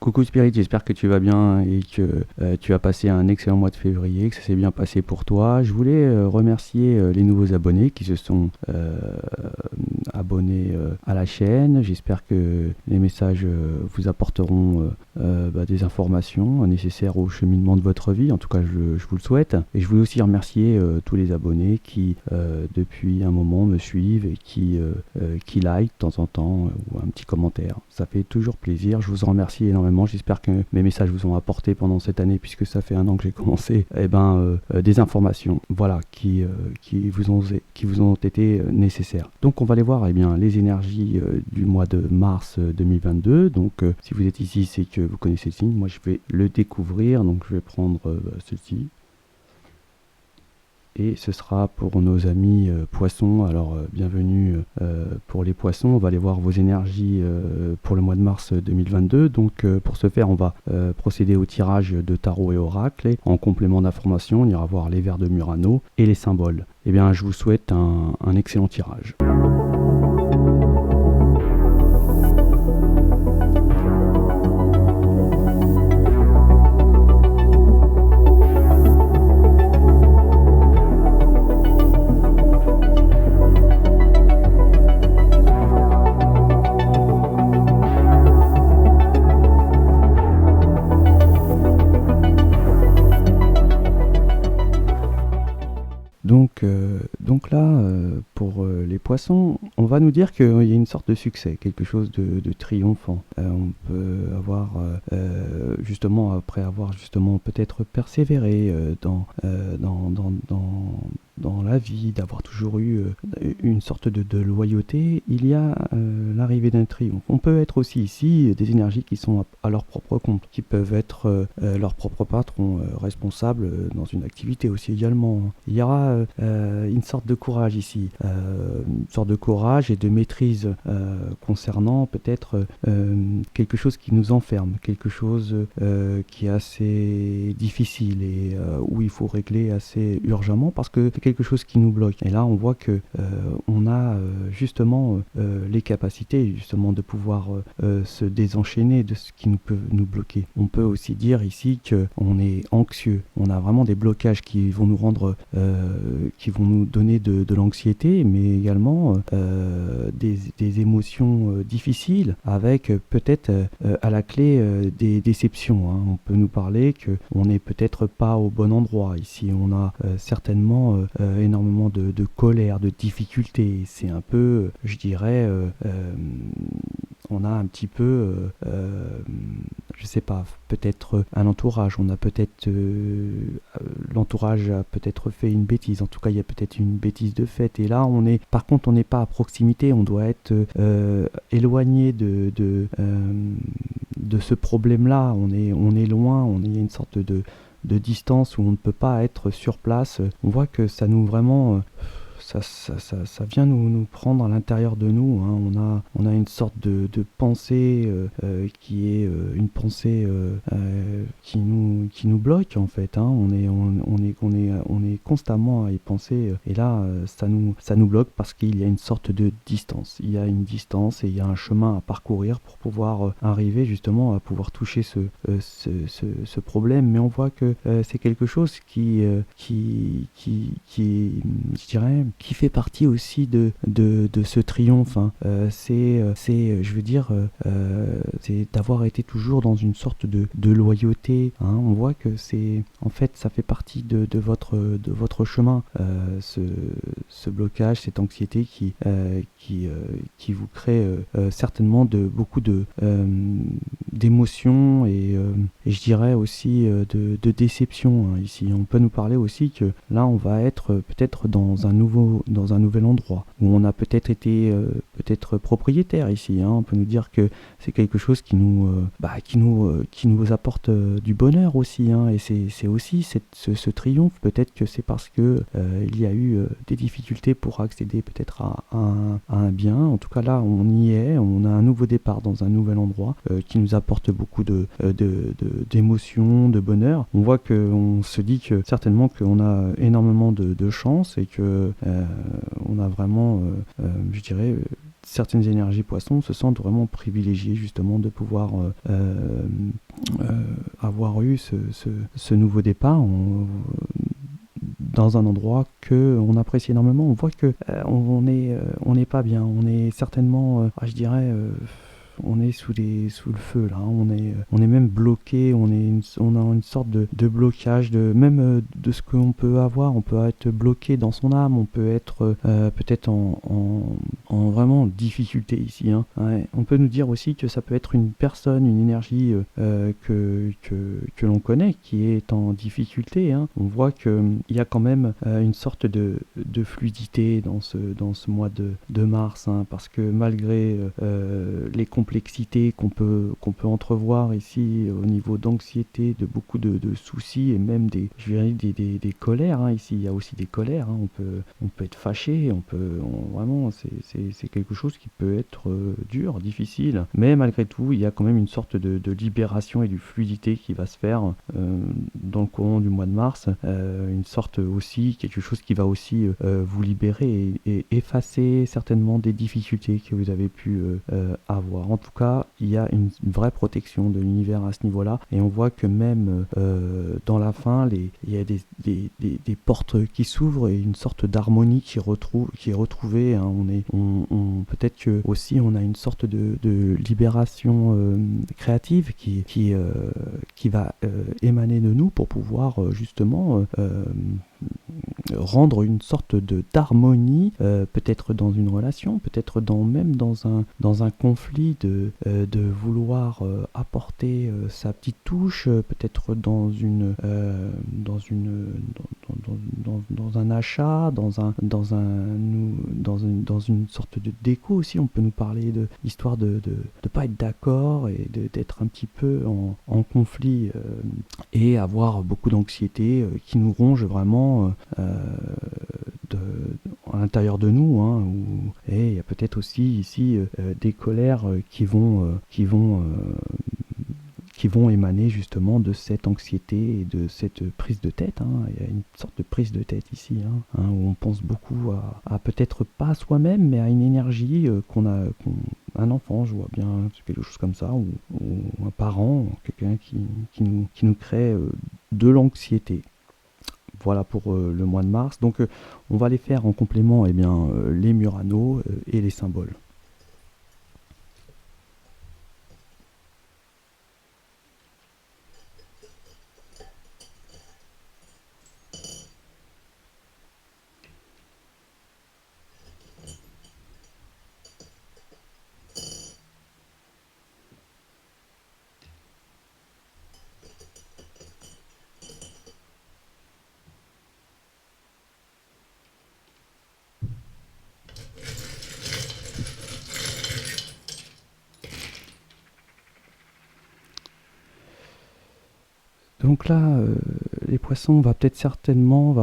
Coucou Spirit, j'espère que tu vas bien et que tu as passé un excellent mois de février, que ça s'est bien passé pour toi. Je voulais remercier les nouveaux abonnés qui se sont abonnés à la chaîne. J'espère que les messages vous apporteront des informations nécessaires au cheminement de votre vie. En tout cas, je vous le souhaite. Et je voulais aussi remercier tous les abonnés qui, depuis un moment, me suivent et qui like de temps en temps ou un petit commentaire. Ça fait toujours plaisir. Je vous en remercie énormément. J'espère que mes messages vous ont apporté pendant cette année, puisque ça fait un an que j'ai commencé, des informations, voilà, qui vous ont été nécessaires. Donc on va aller voir les énergies du mois de mars 2022. Donc si vous êtes ici, c'est que vous connaissez le signe. Moi, je vais le découvrir. Donc je vais prendre ceci. Et ce sera pour nos amis poissons. Alors bienvenue pour les poissons. On va aller voir vos énergies pour le mois de mars 2022. Donc pour ce faire, on va procéder au tirage de tarot et oracle. Et en complément d'information, on ira voir les vers de Murano et les symboles. Eh bien, je vous souhaite un excellent tirage. Donc là, pour les poissons, on va nous dire qu'il y a une sorte de succès, quelque chose de triomphant. On peut avoir, justement, après avoir justement peut-être persévéré dans la vie, d'avoir toujours eu une sorte de loyauté, il y a l'arrivée d'un triomphe. On peut être aussi ici des énergies qui sont à leur propre compte, qui peuvent être leur propre patron, responsable dans une activité aussi également. Il y aura une sorte de courage ici, une sorte de courage et de maîtrise concernant peut-être quelque chose qui nous enferme, quelque chose qui est assez difficile et où il faut régler assez urgemment parce que c'est quelque chose qui nous bloque. Et là, on voit que on a justement les capacités justement de pouvoir se désenchaîner de ce qui peut nous bloquer. On peut aussi dire ici qu'on est anxieux. On a vraiment des blocages qui vont nous rendre, qui vont nous donner de l'anxiété, mais également des émotions difficiles, avec peut-être à la clé des déceptions. Hein. On peut nous parler qu'on n'est peut-être pas au bon endroit. Ici, on a certainement énormément de colère, de difficultés. C'est un peu, je dirais, on a un petit peu, je sais pas, peut-être un entourage. On a peut-être, l'entourage a peut-être fait une bêtise. En tout cas, il y a peut-être une bêtise de fait. Et là, par contre, on n'est pas à proximité. On doit être éloigné de ce problème-là. On est loin. Il y a une sorte de distance où on ne peut pas être sur place. On voit que ça nous vraiment... Ça vient nous prendre à l'intérieur de nous. Hein. On a une sorte de pensée qui est une pensée qui nous bloque en fait. Hein. On est constamment à y penser et là ça nous bloque parce qu'il y a une sorte de distance. Il y a une distance et il y a un chemin à parcourir pour pouvoir arriver justement à pouvoir toucher ce problème. Mais on voit que c'est quelque chose qui je dirais, qui fait partie aussi de ce triomphe. Hein. C'est d'avoir été toujours dans une sorte de loyauté. Hein. On voit que en fait, ça fait partie de votre chemin. Ce blocage, cette anxiété qui vous crée certainement beaucoup d'émotions et je dirais aussi de déception. Hein. Ici, on peut nous parler aussi que là, on va être peut-être dans un nouvel endroit où on a peut-être été propriétaire ici. Hein. On peut nous dire que c'est quelque chose qui nous apporte du bonheur aussi. Hein. Et c'est aussi ce triomphe. Peut-être que c'est parce que il y a eu des difficultés pour accéder peut-être à un bien. En tout cas là, on y est. On a un nouveau départ dans un nouvel endroit qui nous apporte beaucoup d'émotions, de bonheur. On voit qu'on se dit que certainement qu'on a énormément de chance et que on a vraiment, je dirais, certaines énergies poissons se sentent vraiment privilégiées justement de pouvoir avoir eu ce nouveau départ dans un endroit que on apprécie énormément. On voit que on n'est pas bien, on est certainement, je dirais, on est sous le feu là, on est même bloqué, on a une sorte de blocage même de ce qu'on peut avoir. On peut être bloqué dans son âme, on peut être peut-être en vraiment difficulté ici, hein. Ouais. On peut nous dire aussi que ça peut être une personne, une énergie que l'on connaît qui est en difficulté, hein. On voit qu'il y a quand même une sorte de fluidité dans ce mois de mars, hein, parce que malgré les complexités qu'on peut entrevoir ici au niveau d'anxiété, de beaucoup de soucis et même je dirais des colères, hein. Ici il y a aussi des colères, hein. On peut être fâché, vraiment c'est quelque chose qui peut être dur, difficile, mais malgré tout il y a quand même une sorte de libération et de fluidité qui va se faire dans le courant du mois de mars, une sorte aussi, quelque chose qui va aussi vous libérer et effacer certainement des difficultés que vous avez pu avoir. En tout cas, il y a une vraie protection de l'univers à ce niveau-là, et on voit que même dans la fin, il y a des portes qui s'ouvrent et une sorte d'harmonie qui est retrouvée, hein. Peut-être que aussi on a une sorte de libération créative qui va émaner de nous pour pouvoir justement rendre une sorte d'harmonie, peut-être dans une relation, peut-être même dans un conflit, de vouloir apporter sa petite touche, peut-être dans un achat, dans une sorte de déco aussi. On peut nous parler histoire de pas être d'accord et d'être un petit peu en conflit et avoir beaucoup d'anxiété qui nous ronge vraiment de, à l'intérieur de nous, hein, et il y a peut-être aussi ici des colères qui vont émaner justement de cette anxiété et de cette prise de tête, hein. Il y a une sorte de prise de tête ici, hein, où on pense beaucoup à peut-être pas à soi-même, mais à une énergie un enfant, je vois bien quelque chose comme ça, ou un parent, quelqu'un qui nous crée de l'anxiété. Voilà pour le mois de mars. Donc on va les faire en complément, les Murano et les symboles. Donc là, les poissons, va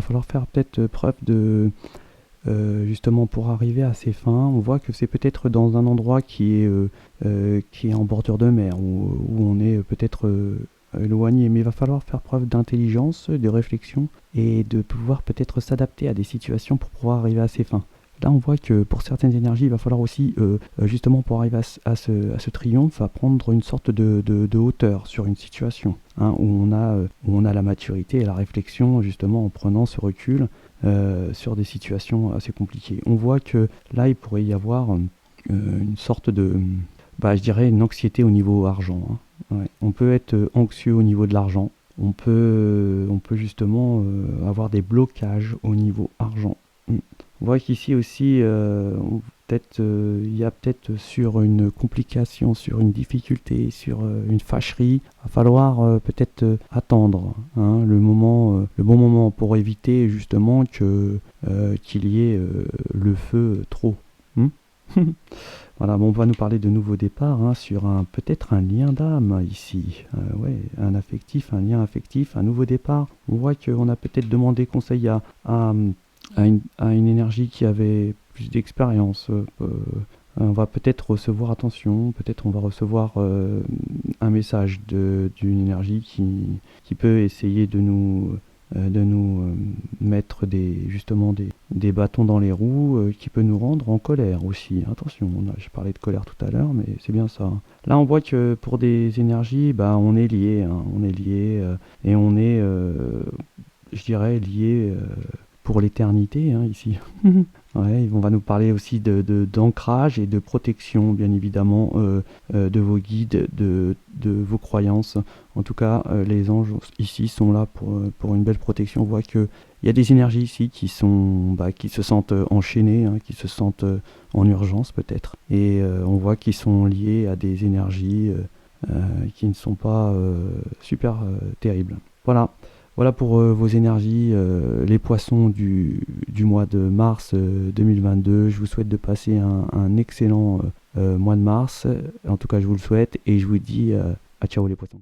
falloir faire peut-être preuve justement pour arriver à ces fins. On voit que c'est peut-être dans un endroit qui est en bordure de mer, où on est peut-être éloigné, mais il va falloir faire preuve d'intelligence, de réflexion, et de pouvoir peut-être s'adapter à des situations pour pouvoir arriver à ses fins. Là, on voit que pour certaines énergies, il va falloir aussi, justement pour arriver à ce triomphe, à prendre une sorte de hauteur sur une situation, hein, où on a la maturité et la réflexion, justement en prenant ce recul sur des situations assez compliquées. On voit que là, il pourrait y avoir une sorte je dirais une anxiété au niveau argent, hein. Ouais. On peut être anxieux au niveau de l'argent. On peut justement avoir des blocages au niveau argent. On voit qu'ici aussi, il y a peut-être sur une complication, sur une difficulté, sur une fâcherie, il va falloir peut-être attendre, hein, le bon moment pour éviter justement qu'il y ait le feu trop. Voilà, on va nous parler de nouveau départ, hein, sur peut-être un lien d'âme ici, ouais, un lien affectif, un nouveau départ. On voit qu'on a peut-être demandé conseil à une énergie qui avait plus d'expérience. On va peut-être recevoir, attention, peut-être on va recevoir un message d'une énergie qui peut essayer de nous de nous mettre justement des bâtons dans les roues, qui peut nous rendre en colère aussi. Attention, j'ai parlé de colère tout à l'heure, mais c'est bien ça. Là, on voit que pour des énergies, bah, on est lié, hein, on est lié, et on est, je dirais, lié pour l'éternité, hein, ici. Ouais, on va nous parler aussi d'ancrage et de protection, bien évidemment, de vos guides, de vos croyances. En tout cas, les anges ici sont là pour une belle protection. On voit qu'il y a des énergies ici qui se sentent enchaînées, hein, qui se sentent en urgence peut-être. Et on voit qu'ils sont liés à des énergies qui ne sont pas super terribles. Voilà. Voilà pour vos énergies, les poissons du mois de mars 2022. Je vous souhaite de passer un excellent mois de mars. En tout cas, je vous le souhaite et je vous dis à ciao les poissons.